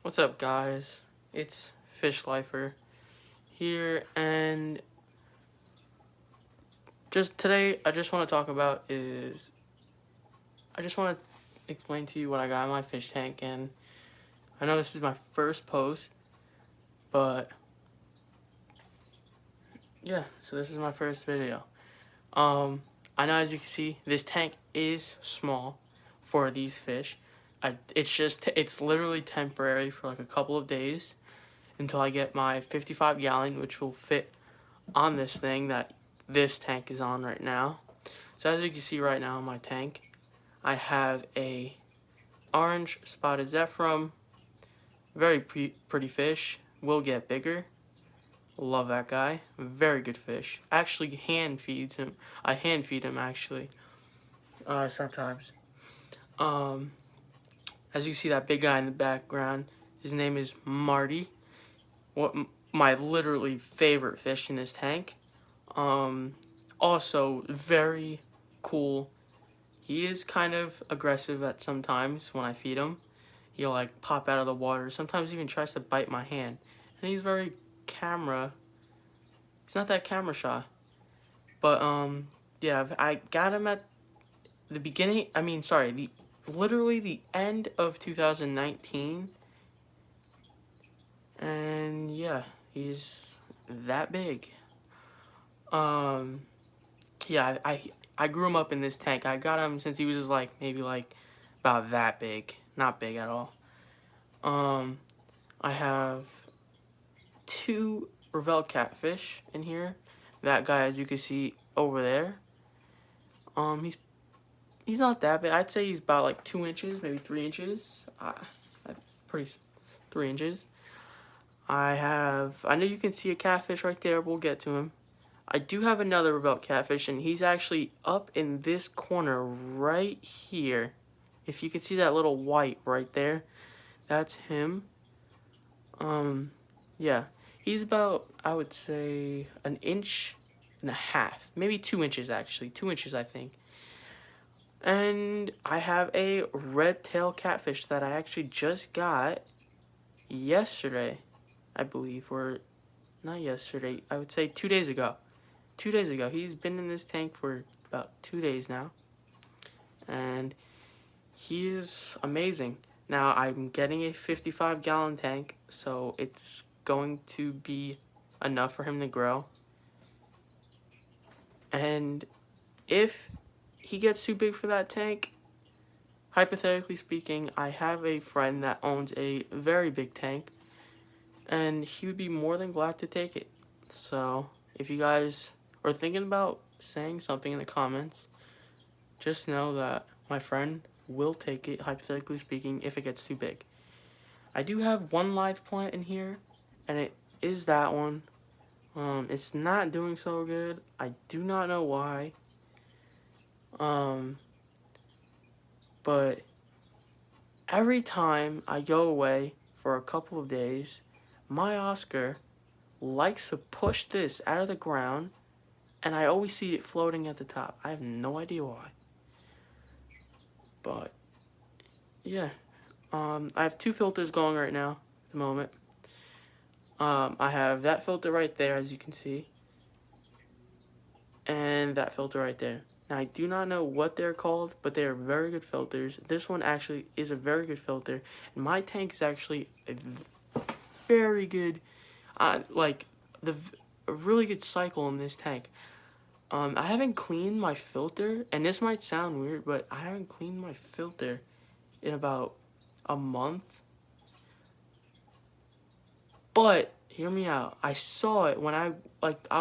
What's up, guys? It's Fish Lifer here, and just today, I just want to talk about is I just want to explain to you what I got in my fish tank, and I know this is my first post, but yeah, so this is my first video. I know, as you can see, this tank is small for these fish. It's literally temporary for like a couple of days until I get my 55 gallon, which will fit on this thing that this tank is on right now. So as you can see right now in my tank, I have a orange spotted Zephram, very pretty fish, will get bigger. Love that guy, very good fish. Actually hand feeds him. I hand feed him actually, sometimes. Um, as you see that big guy in the background, his name is Marty. What my literally favorite fish in this tank. Also very cool. He is kind of aggressive at some times when I feed him. He'll like pop out of the water. Sometimes even tries to bite my hand. And he's very camera. He's not that camera shy. But yeah, I got him at the beginning. Literally the end of 2019. And yeah, he's that big. Um, yeah, I grew him up in this tank. I got him since he was like maybe like about that big, not big at all. I have two Revell catfish in here. That guy, as you can see over there, he's not that big. I'd say he's about like 2 inches, maybe 3 inches. Pretty 3 inches. I know you can see a catfish right there. We'll get to him. I do have another Revell catfish, and he's actually up in this corner right here. If you can see that little white right there, that's him. Yeah, he's about, I would say, 1.5 inches, maybe 2 inches actually, 2 inches I think. And I have a red tail catfish that I actually just got yesterday, I believe, or not yesterday, I would say 2 days ago. 2 days ago. He's been in this tank for about 2 days now. And he is amazing. Now I'm getting a 55 gallon tank, so it's going to be enough for him to grow. And if he gets too big for that tank, hypothetically speaking, I have a friend that owns a very big tank, and he would be more than glad to take it. So if you guys are thinking about saying something in the comments, just know that my friend will take it, hypothetically speaking, if it gets too big. I do have one live plant in here, and it is that one. It's not doing so good. I do not know why. But every time I go away for a couple of days, my Oscar likes to push this out of the ground, and I always see it floating at the top. I have no idea why. But yeah, I have two filters going right now at the moment. I have that filter right there, as you can see, and that filter right there. Now, I do not know what they're called, but they are very good filters. This one actually is a very good filter, and my tank is actually a very good, like, a really good cycle in this tank. I haven't cleaned my filter, and this might sound weird, but I haven't cleaned my filter in about a month. But hear me out. I saw it when I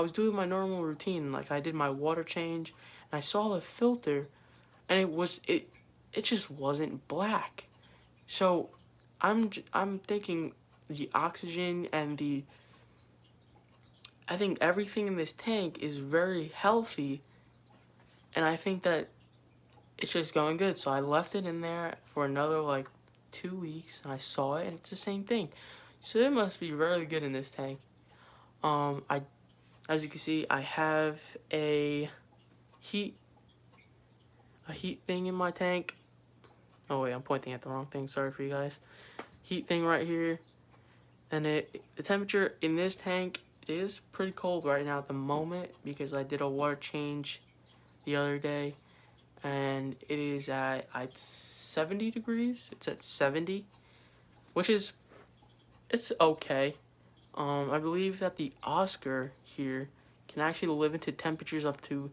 was doing my normal routine, like I did my water change, and I saw the filter, and it just wasn't black. So I'm thinking the oxygen and I think everything in this tank is very healthy, and I think that it's just going good. So I left it in there for another like 2 weeks, and I saw it, and it's the same thing. So it must be really good in this tank. As you can see, I have a heat thing in my tank. Oh wait, I'm pointing at the wrong thing. Sorry for you guys. heat thing right here. And the temperature in this tank is pretty cold right now at the moment because I did a water change the other day, and it is at 70 degrees. It's at 70, which is, it's okay. I believe that the Oscar here can actually live into temperatures up to,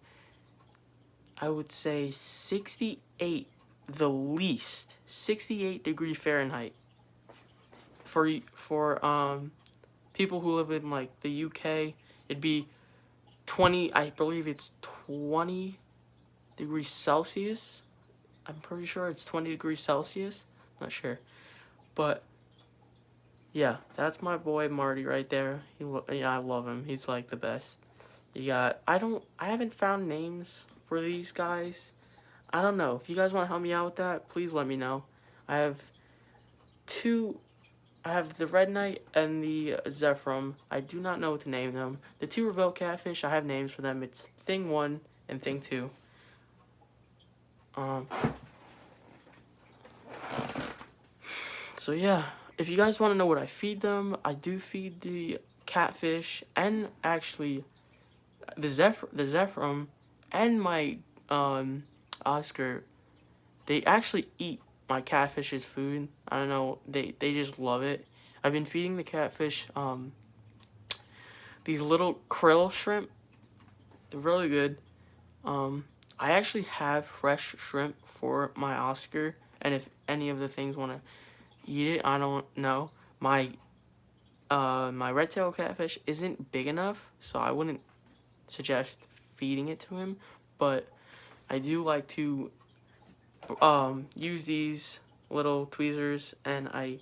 I would say, 68, the least 68 Fahrenheit. For people who live in like the UK, it'd be 20. I believe it's 20 degrees Celsius. I'm pretty sure it's 20 degrees Celsius. Not sure, but yeah, that's my boy Marty right there. Yeah, I love him. He's like the best. You got, I haven't found names for these guys. I don't know. If you guys want to help me out with that, please let me know. I have the Red Knight and the Zephyrum. I do not know what to name them. The two Revolt Catfish, I have names for them. It's Thing 1 and Thing 2. So yeah, if you guys want to know what I feed them, I do feed the catfish and actually the Zephyrum and my Oscar. They actually eat my catfish's food. I don't know, they just love it. I've been feeding the catfish these little krill shrimp. They're really good. I actually have fresh shrimp for my Oscar, and if any of the things want to eat it, I don't know. My red tail catfish isn't big enough, so I wouldn't suggest feeding it to him, but I do like to use these little tweezers, and I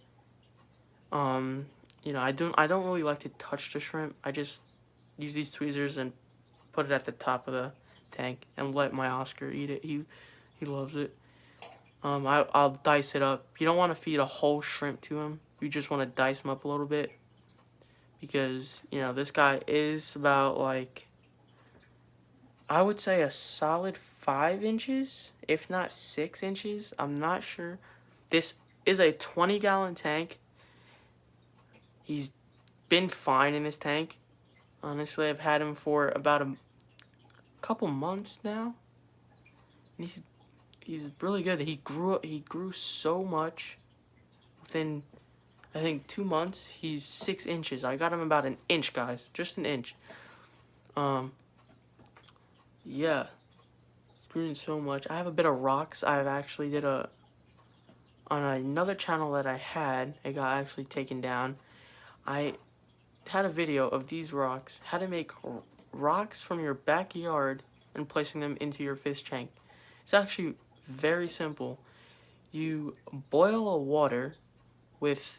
don't really like to touch the shrimp. I just use these tweezers and put it at the top of the tank and let my Oscar eat it. He loves it. I'll dice it up. You don't want to feed a whole shrimp to him. You just want to dice him up a little bit, because this guy is about, like, I would say a solid 5 inches, if not 6 inches. I'm not sure. This is a 20-gallon tank. He's been fine in this tank. Honestly, I've had him for about a couple months now, and he's really good. He grew so much. Within, I think, 2 months, he's 6 inches. I got him about an inch, guys, just an inch. Yeah, growing so much. I have a bit of rocks. I've actually did on another channel that I had. It got actually taken down. I had a video of these rocks, how to make rocks from your backyard and placing them into your fish tank. It's actually very simple. You boil a water with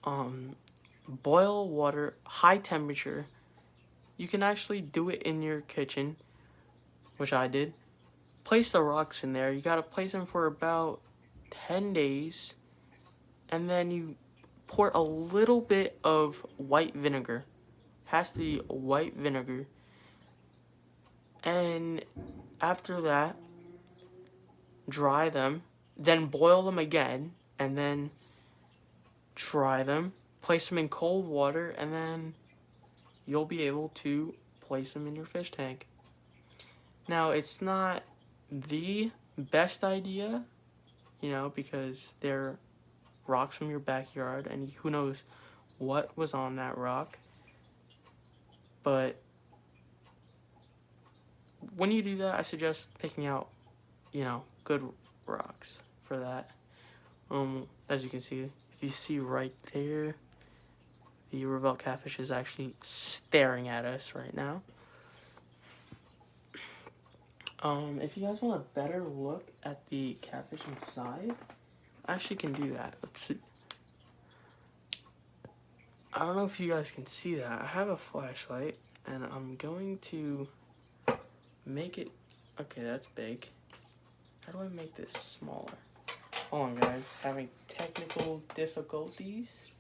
high temperature. You can actually do it in your kitchen, which I did. Place the rocks in there. You gotta place them for about 10 days, and then you pour a little bit of white vinegar. Has to be white vinegar. And after that, dry them, then boil them again, and then dry them, place them in cold water, and then you'll be able to place them in your fish tank. Now, it's not the best idea, because they're rocks from your backyard, and who knows what was on that rock. But when you do that, I suggest picking out, good rocks for that. As you can see, if you see right there, the Revolt Catfish is actually staring at us right now. If you guys want a better look at the catfish inside, I actually can do that. Let's see. I don't know if you guys can see that. I have a flashlight, and I'm going to make it... Okay, that's big. How do I make this smaller? Hold on, guys. Having technical difficulties.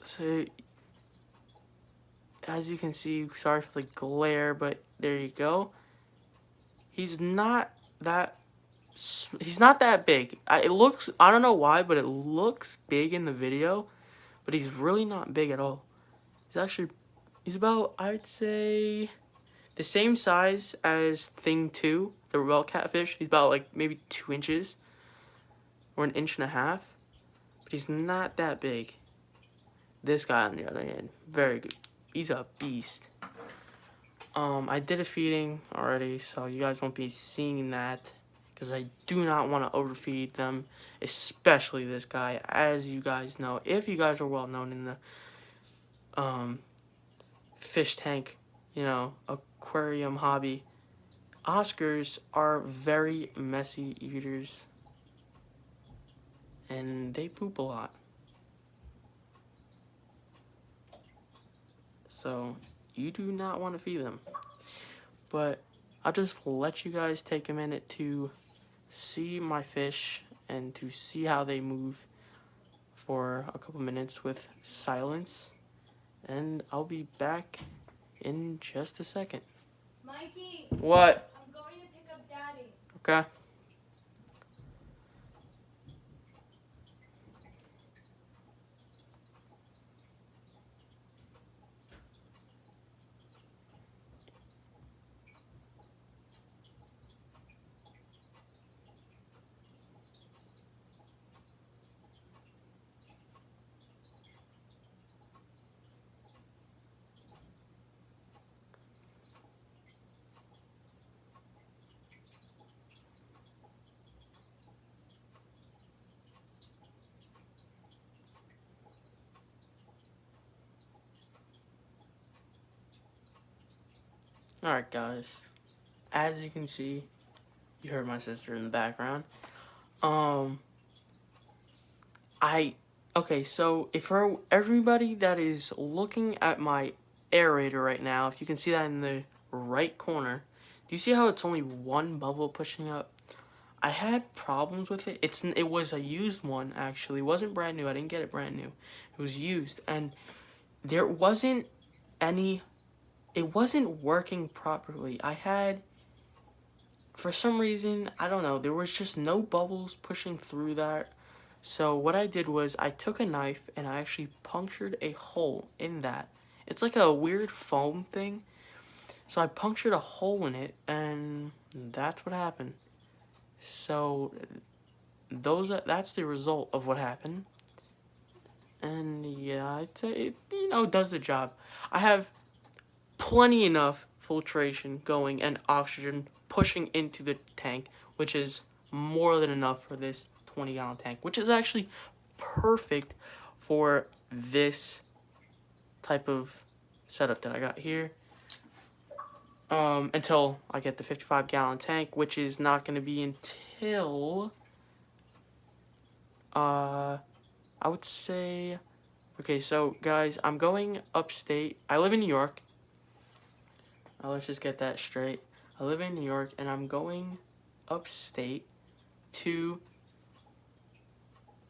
So, as you can see, sorry for the glare, but there you go. He's not that he's not that big. It looks, I don't know why, but it looks big in the video, but he's really not big at all. He's about, I'd say, the same size as Thing 2, the rebel catfish. He's about like maybe 2 inches or 1.5 inches, but he's not that big. This guy, on the other hand, very good. He's a beast. I did a feeding already, so you guys won't be seeing that because I do not want to overfeed them, especially this guy. As you guys know, if you guys are well known in the fish tank, aquarium hobby, Oscars are very messy eaters, and they poop a lot. So you do not want to feed them. But I'll just let you guys take a minute to see my fish and to see how they move for a couple minutes with silence. And I'll be back in just a second. Mikey! What? I'm going to pick up Daddy. Okay. Alright guys, as you can see, you heard my sister in the background. Okay, so if for everybody that is looking at my aerator right now, if you can see that in the right corner, do you see how it's only one bubble pushing up? I had problems with it. It was a used one, actually. It wasn't brand new. I didn't get it brand new. It was used, and there wasn't any, it wasn't working properly. For some reason, I don't know, there was just no bubbles pushing through that. So what I did was I took a knife and I actually punctured a hole in that. It's like a weird foam thing. So I punctured a hole in it, and that's what happened. So that's the result of what happened. And yeah, I'd say it does the job. I have plenty enough filtration going and oxygen pushing into the tank, which is more than enough for this 20-gallon tank, which is actually perfect for this type of setup that I got here. Until I get the 55-gallon tank, which is not going to be until I would say, okay, so guys, I'm going upstate. I live in New York. Let's just get that straight. I live in New York, and I'm going upstate to,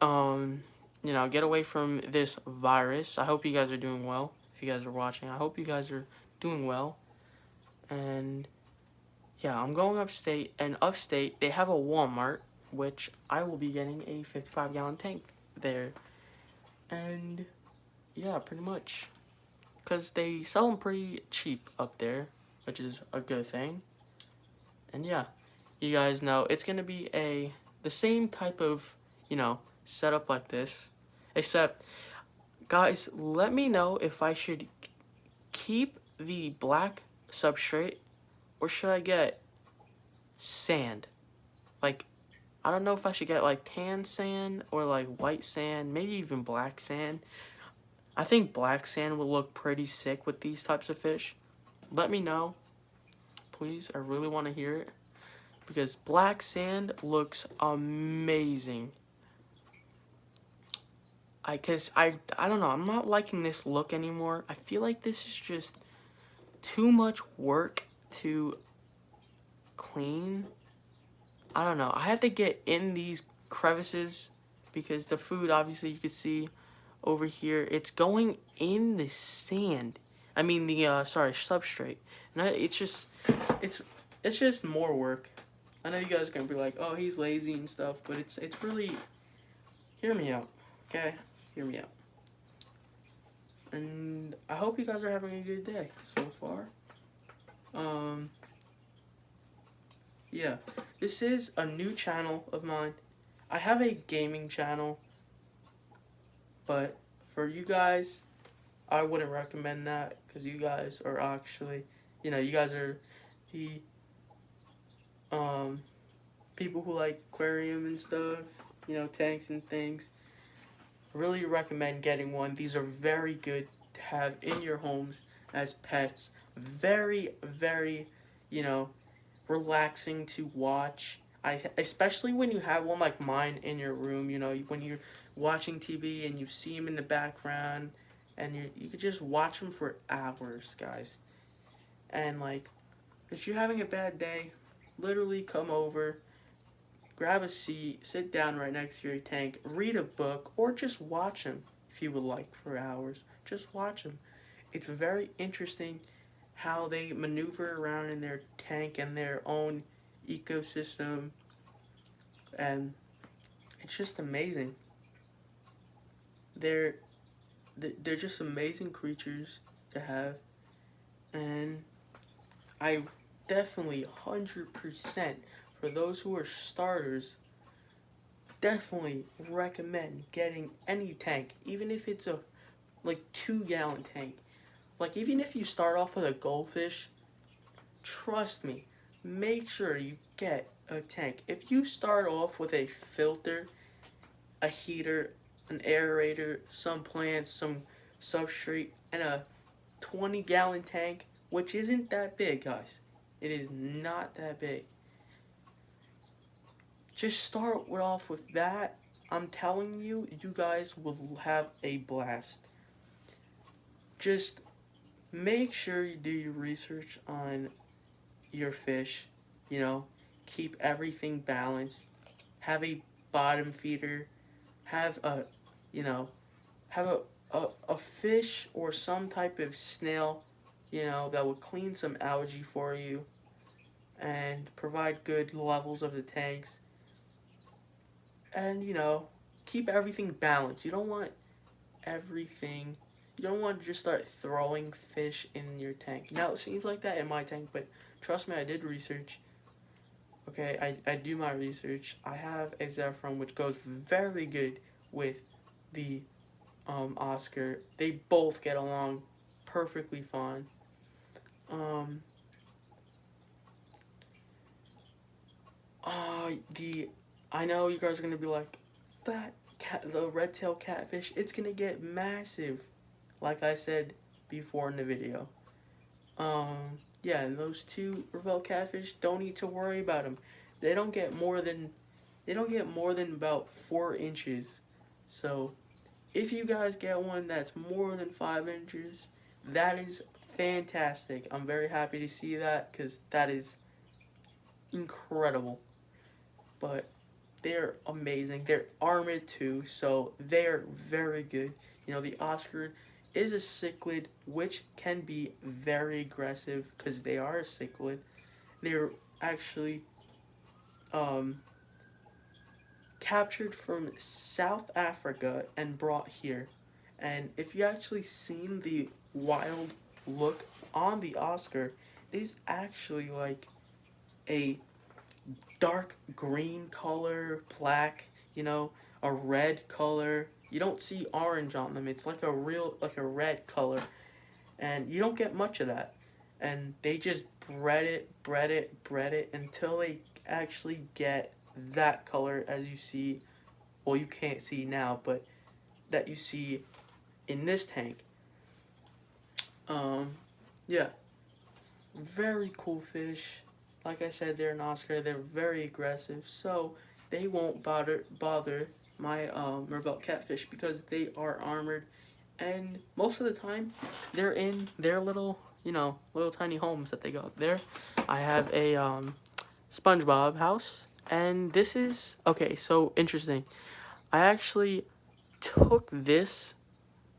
get away from this virus. I hope you guys are doing well. If you guys are watching, I hope you guys are doing well. And yeah, I'm going upstate, and upstate, they have a Walmart, which I will be getting a 55-gallon tank there. And yeah, pretty much, because they sell them pretty cheap up there, which is a good thing. And yeah, you guys know it's gonna be the same type of setup like this, except guys, let me know if I should keep the black substrate or should I get sand. Like, I don't know if I should get like tan sand or like white sand, maybe even black sand. I think black sand will look pretty sick with these types of fish. Let me know, please. I really want to hear it, because black sand looks amazing. I don't know, I'm not liking this look anymore. I feel like this is just too much work to clean. I don't know. I have to get in these crevices because the food, obviously, you can see over here, it's going in the sand. I mean the substrate. And it's just more work. I know you guys are gonna be like, oh, he's lazy and stuff, but it's really, hear me out, okay? Hear me out. And I hope you guys are having a good day so far. Yeah, this is a new channel of mine. I have a gaming channel, but for you guys, I wouldn't recommend that because you guys are actually, you guys are the people who like aquarium and stuff, tanks and things. Really recommend getting one. These are very good to have in your homes as pets. Very, very, relaxing to watch. Especially when you have one like mine in your room, when you're watching TV and you see them in the background, and you could just watch them for hours, guys. And like, if you're having a bad day, literally come over, grab a seat, sit down right next to your tank, read a book, or just watch them if you would like for hours. Just watch them. It's very interesting how they maneuver around in their tank and their own ecosystem, and it's just amazing. They're just amazing creatures to have, and I definitely 100% for those who are starters, definitely recommend getting any tank, even if it's a like 2-gallon tank. Like, even if you start off with a goldfish, trust me, make sure you get a tank. If you start off with a filter, a heater, an aerator, some plants, some substrate, and a 20-gallon tank, which isn't that big, guys. It is not that big. Just start off with that. I'm telling you, you guys will have a blast. Just make sure you do your research on your fish, keep everything balanced. Have a bottom feeder, have a, have a fish or some type of snail, that will clean some algae for you and provide good levels of the tanks. And, keep everything balanced. You don't want everything. You don't want to just start throwing fish in your tank. Now, it seems like that in my tank, but trust me, I did research. Okay, I do my research. I have a Zephron, which goes very good with the Oscar. They both get along perfectly fine. I know you guys are gonna be like, the red-tailed catfish, it's gonna get massive, like I said before in the video. Yeah, and those two revealed catfish, don't need to worry about them. They don't get more than about 4 inches. So, if you guys get one that's more than 5 inches, that is fantastic. I'm very happy to see that because that is incredible. But they're amazing. They're armored too, so they're very good. The Oscar is a cichlid, which can be very aggressive because they are a cichlid. They're actually captured from South Africa and brought here. And if you actually seen the wild look on the Oscar, it is actually like a dark green color, black, a red color. You don't see orange on them. It's like a red color. And you don't get much of that. And they just bred it until they actually get that color as you see. Well, you can't see now, but that you see in this tank. Yeah. Very cool fish. Like I said, they're an Oscar. They're very aggressive, so they won't bother my Mervelt catfish because they are armored, and most of the time they're in their little tiny homes that they got there. I have a SpongeBob house, and this is okay. So interesting. I actually took this.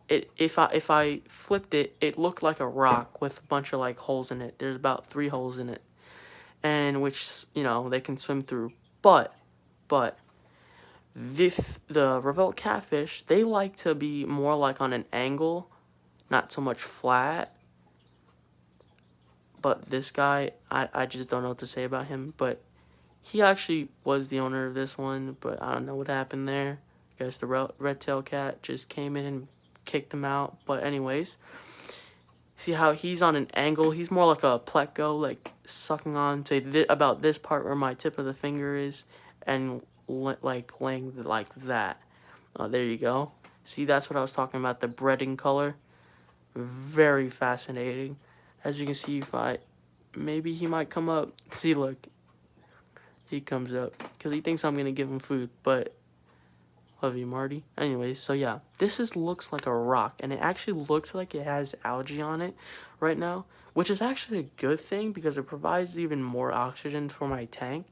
If I flipped it, it looked like a rock with a bunch of like holes in it. There's about 3 holes in it. and which, you know, they can swim through. But the revolt catfish, they like to be more like on an angle, not so much flat. But this guy, I just don't know what to say about him. But he actually was the owner of this one, but I don't know what happened there. I guess the red-tailed cat just came in and kicked him out. But anyways, see how he's on an angle? He's more like a pleco, like sucking on to about this part where my tip of the finger is, and like laying like that. There you go. See, that's what I was talking about, the breading color. Very fascinating. As you can see, maybe he might come up. See, look. He comes up because he thinks I'm going to give him food, but love you, Marty. Anyways, so yeah, this looks like a rock, and it actually looks like it has algae on it right now, which is actually a good thing because it provides even more oxygen for my tank,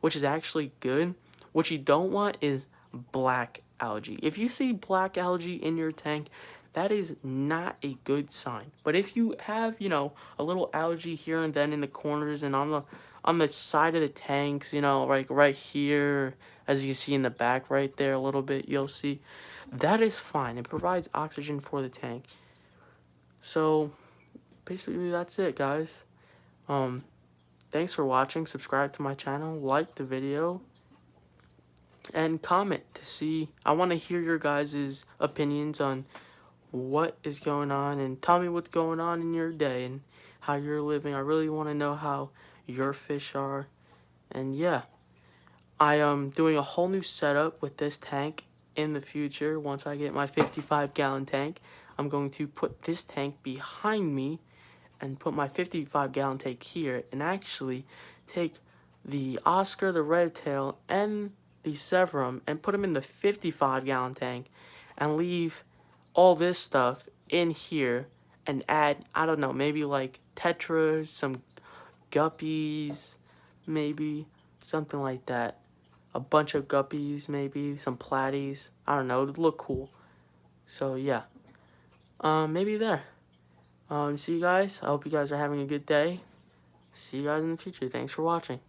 which is actually good. What you don't want is black algae. If you see black algae in your tank, that is not a good sign. But if you have, you know, a little algae here and then in the corners and on the side of the tanks, you know, like right here, as you can see in the back right there a little bit, you'll see, that is fine. It provides oxygen for the tank. So basically that's it, guys. Thanks for watching. Subscribe to my channel, like the video, and comment to see. I want to hear your guys' opinions on what is going on, and tell me what's going on in your day and how you're living. I really want to know how your fish are. And yeah, I am doing a whole new setup with this tank in the future. Once I get my 55-gallon tank, I'm going to put this tank behind me and put my 55-gallon tank here, and actually take the Oscar, the red tail, and the Severum and put them in the 55-gallon tank and leave all this stuff in here and add, I don't know, maybe like tetras, some guppies, maybe something like that. A bunch of guppies, maybe some platies. I don't know, it would look cool. So yeah, maybe there. See you guys. I hope you guys are having a good day. See you guys in the future. Thanks for watching.